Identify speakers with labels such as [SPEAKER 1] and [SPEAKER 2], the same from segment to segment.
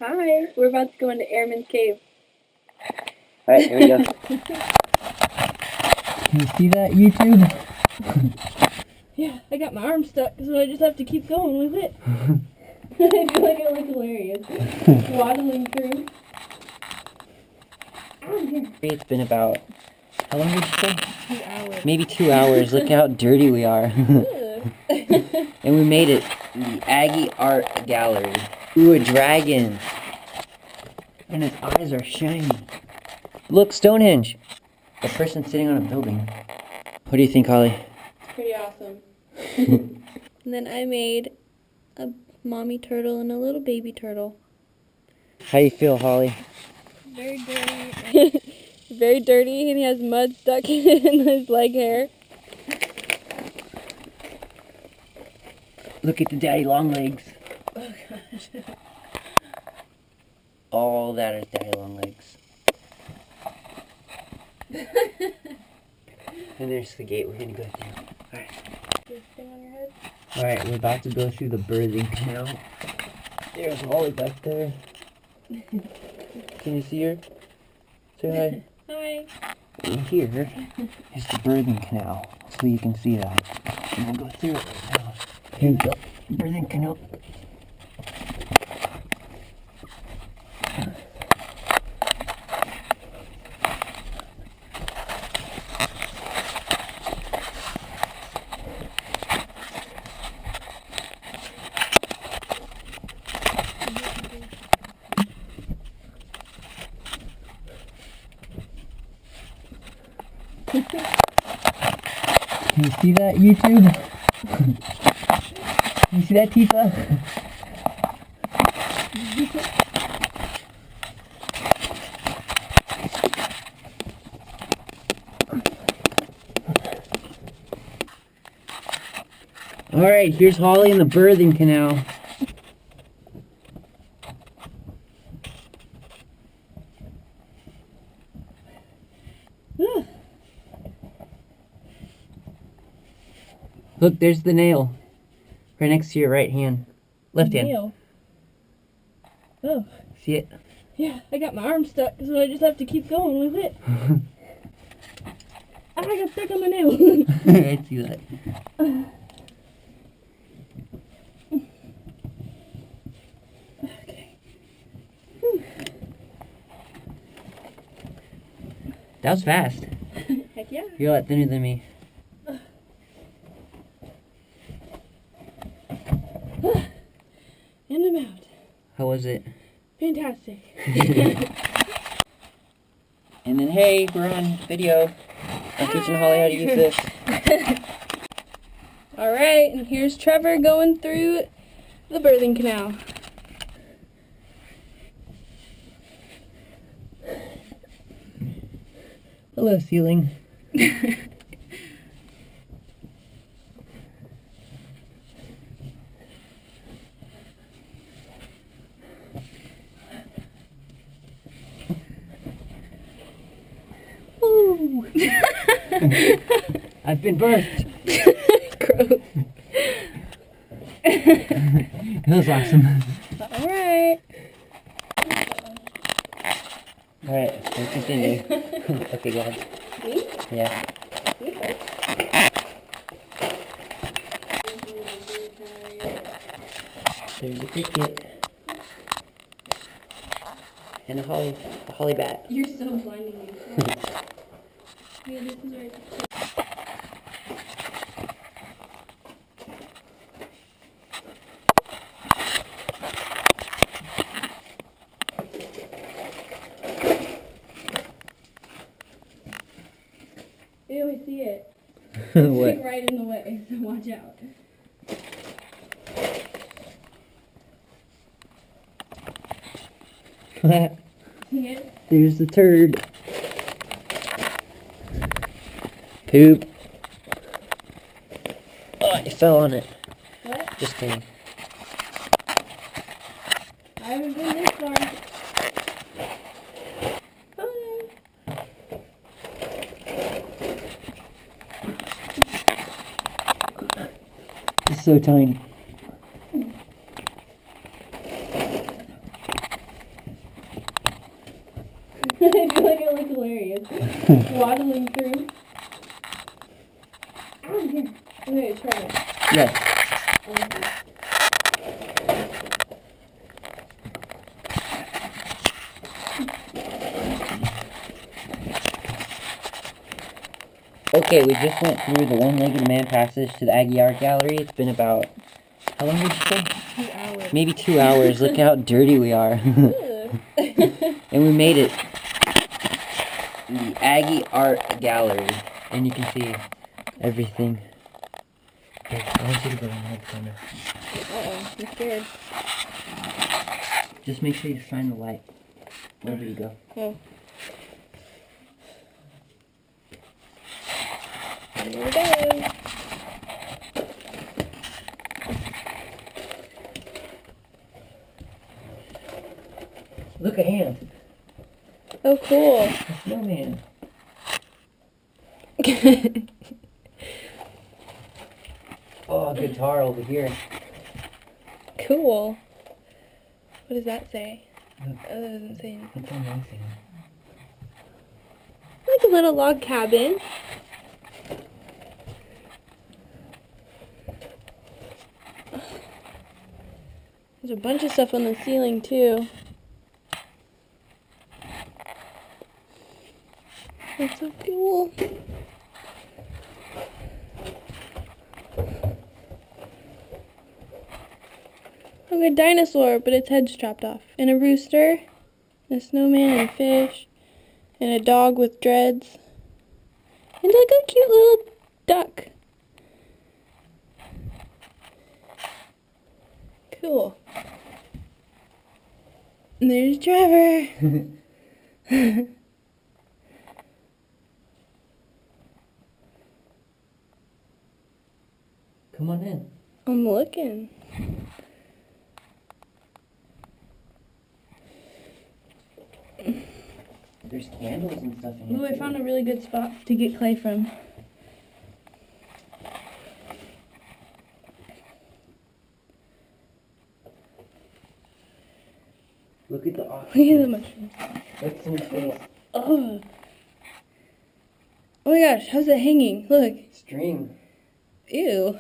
[SPEAKER 1] Hi, we're about to go into Airman's cave.
[SPEAKER 2] Alright, here we go. Can you see that, YouTube?
[SPEAKER 1] Yeah, I got my arm stuck, so I just have to keep going with it. I feel like I look hilarious. Waddling through.
[SPEAKER 2] It's been about, how long did you say?
[SPEAKER 1] 2 hours.
[SPEAKER 2] Maybe 2 hours. Look how dirty we are. And we made it in the Aggie Art Gallery. Ooh, a dragon. And his eyes are shiny. Look, Stonehenge. A person sitting on a building. What do you think, Holly?
[SPEAKER 1] It's pretty awesome. And then I made a mommy turtle and a little baby turtle.
[SPEAKER 2] How you feel, Holly?
[SPEAKER 1] Very dirty. Very dirty, and he has mud stuck in his leg hair.
[SPEAKER 2] Look at the daddy long legs.
[SPEAKER 1] Oh gosh.
[SPEAKER 2] All that is daddy long legs. And there's the gate we're gonna go through. Alright.
[SPEAKER 1] On your head?
[SPEAKER 2] Alright, we're about to go through the birthing canal. There's Holly back there. Can you see her? Say hi.
[SPEAKER 1] Hi.
[SPEAKER 2] And here is the birthing canal, so you can see that. And we'll go through it right now. Here we go. Birthing canal. Can you see that, YouTube? Can you see that, Tifa? Alright, here's Holly in the birthing canal. Look, there's the nail. Right next to your right hand. Left hand.
[SPEAKER 1] Nail. Oh.
[SPEAKER 2] See it?
[SPEAKER 1] Yeah, I got my arm stuck, so I just have to keep going with it. I got stuck on my nail.
[SPEAKER 2] I see that.
[SPEAKER 1] Okay.
[SPEAKER 2] That was fast.
[SPEAKER 1] Heck yeah.
[SPEAKER 2] You're a lot thinner than me.
[SPEAKER 1] And I'm out.
[SPEAKER 2] How was it?
[SPEAKER 1] Fantastic.
[SPEAKER 2] And then, hey, we're on video. I'm teaching Holly how to use this.
[SPEAKER 1] Alright, and here's Trevor going through the birthing canal.
[SPEAKER 2] Hello, ceiling. Woo! I've been birthed.
[SPEAKER 1] Gross.
[SPEAKER 2] It was awesome.
[SPEAKER 1] Alright.
[SPEAKER 2] Alright, we'll continue. Okay, go ahead.
[SPEAKER 1] Me?
[SPEAKER 2] Yeah.
[SPEAKER 1] Me first.
[SPEAKER 2] There's a cricket. And a holly bat.
[SPEAKER 1] You're so blinding me. Yeah, this is right. Ew, I see it.
[SPEAKER 2] What?
[SPEAKER 1] It's right in the way, so watch out. See it?
[SPEAKER 2] There's the turd. Poop. Oh, it fell on it.
[SPEAKER 1] What?
[SPEAKER 2] Just kidding.
[SPEAKER 1] I haven't been this far. Oh,
[SPEAKER 2] It's so tiny.
[SPEAKER 1] I feel like I look hilarious. Waddling through. Oh, here. Okay, try it.
[SPEAKER 2] Yes. Okay, we just went through the one-legged man passage to the Aggie Art Gallery. It's been about, how long did you say?
[SPEAKER 1] 2 hours.
[SPEAKER 2] Maybe 2 hours. Look how dirty we are. And we made it. The Aggie Art Gallery. And you can see everything. Here, I want you to go in the corner.
[SPEAKER 1] Uh-oh, I'm scared.
[SPEAKER 2] Just make sure you shine the light wherever you go.
[SPEAKER 1] Oh. Here we go.
[SPEAKER 2] Look, a hand.
[SPEAKER 1] Oh, cool.
[SPEAKER 2] A snowman. Oh, a guitar over here.
[SPEAKER 1] Cool. What does that say?
[SPEAKER 2] Look.
[SPEAKER 1] Oh, that doesn't say anything.
[SPEAKER 2] It's amazing.
[SPEAKER 1] Like a little log cabin. There's a bunch of stuff on the ceiling, too. That's so cool. Look, a dinosaur, but its head's chopped off. And a rooster, and a snowman, and a fish, and a dog with dreads. And like a cute little duck. Cool. And there's Trevor.
[SPEAKER 2] Come on in.
[SPEAKER 1] I'm looking.
[SPEAKER 2] There's candles and stuff in here.
[SPEAKER 1] Ooh, I found a really good spot to get clay from.
[SPEAKER 2] Look at the
[SPEAKER 1] Look at the mushrooms.
[SPEAKER 2] Look some face.
[SPEAKER 1] Oh. Oh my gosh, how's it hanging? Look.
[SPEAKER 2] String.
[SPEAKER 1] Ew.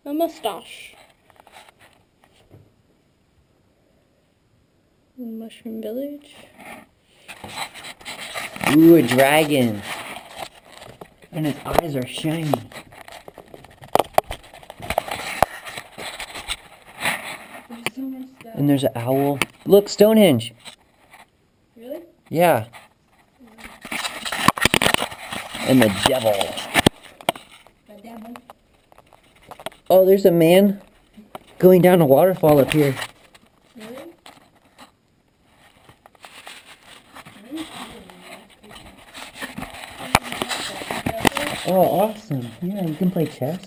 [SPEAKER 1] A mustache. Mushroom village.
[SPEAKER 2] Ooh, a dragon. And his eyes are shiny.
[SPEAKER 1] There's so much stuff.
[SPEAKER 2] And there's an owl. Look, Stonehenge.
[SPEAKER 1] Really?
[SPEAKER 2] Yeah. And the devil.
[SPEAKER 1] The devil.
[SPEAKER 2] Oh, there's a man going down a waterfall up here.
[SPEAKER 1] Really?
[SPEAKER 2] Oh, awesome. Yeah, you can play chess.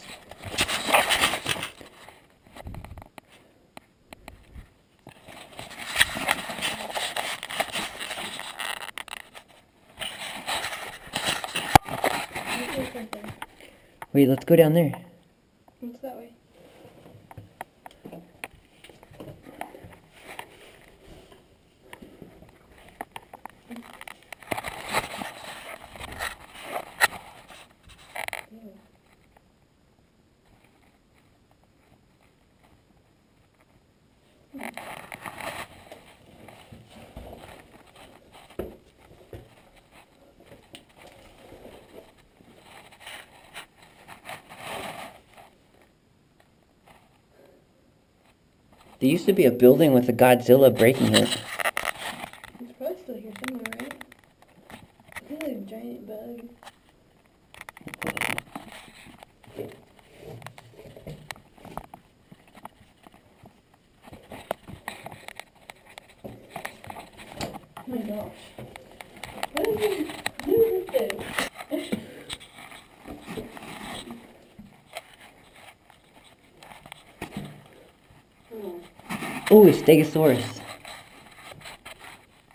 [SPEAKER 2] Wait, let's go down there.
[SPEAKER 1] What's that way?
[SPEAKER 2] There used to be a building with a Godzilla breaking it.
[SPEAKER 1] It's probably still here somewhere, right? I feel like a giant bug. Oh my gosh. What is this?
[SPEAKER 2] Oh, a Stegosaurus.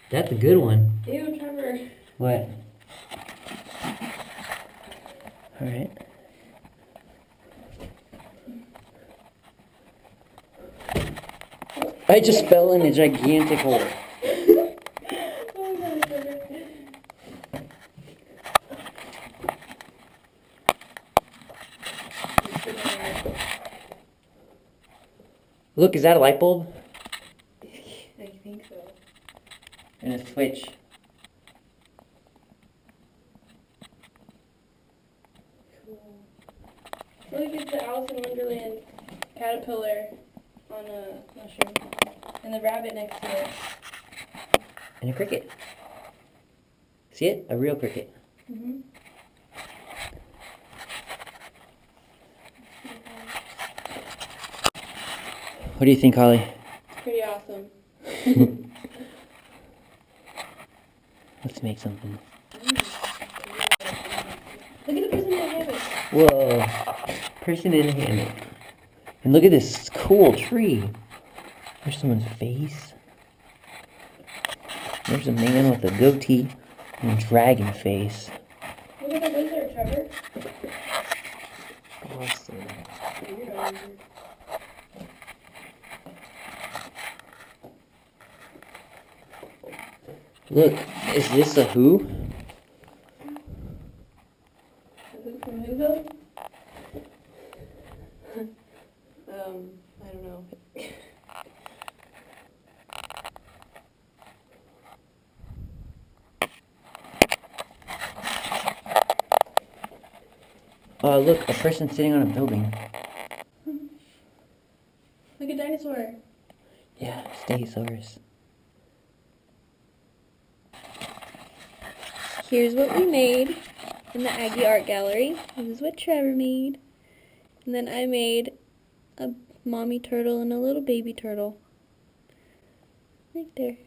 [SPEAKER 2] That's a good one.
[SPEAKER 1] Ew, Trevor.
[SPEAKER 2] What? Alright. I just fell in a gigantic hole.
[SPEAKER 1] Oh my God.
[SPEAKER 2] Look, is that a light bulb?
[SPEAKER 1] I think so.
[SPEAKER 2] And a switch.
[SPEAKER 1] Cool. Look, it's the Alice in Wonderland caterpillar on a mushroom. And the rabbit next to it.
[SPEAKER 2] And a cricket. See it? A real cricket.
[SPEAKER 1] Mm-hmm.
[SPEAKER 2] What do you think, Holly?
[SPEAKER 1] It's pretty awesome.
[SPEAKER 2] Let's make something.
[SPEAKER 1] Look at the person in the hammock.
[SPEAKER 2] Whoa. Person in a hammock. And look at this cool tree. There's someone's face. There's a man with a goatee and a dragon face.
[SPEAKER 1] Look at the wizard, Trevor.
[SPEAKER 2] Awesome.
[SPEAKER 1] You're a wizard.
[SPEAKER 2] Look, is this a who?
[SPEAKER 1] Who from Whoville? I don't know.
[SPEAKER 2] Look, a person sitting on a building.
[SPEAKER 1] Look at dinosaur.
[SPEAKER 2] Yeah, Stegosaurus.
[SPEAKER 1] Here's what we made in the Aggie Art Gallery. This is what Trevor made. And then I made a mommy turtle and a little baby turtle. Right there.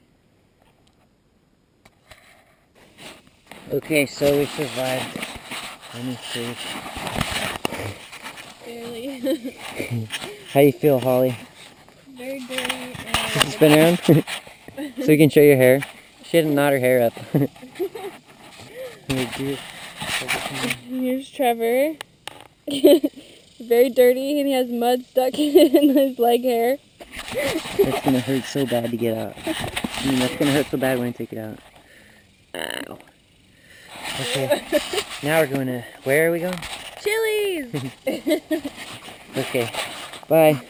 [SPEAKER 2] Okay, so we survived. Let me see.
[SPEAKER 1] Barely.
[SPEAKER 2] How do you feel, Holly?
[SPEAKER 1] Very dirty.
[SPEAKER 2] Can you spin around? So you can show your hair. She had to knot her hair up.
[SPEAKER 1] Here's Trevor. Very dirty, and he has mud stuck in his leg hair.
[SPEAKER 2] That's gonna hurt so bad to get out. I mean, that's gonna hurt so bad when I take it out. Ow. Okay, now we're going to, where are we going?
[SPEAKER 1] Chili's!
[SPEAKER 2] Okay, bye.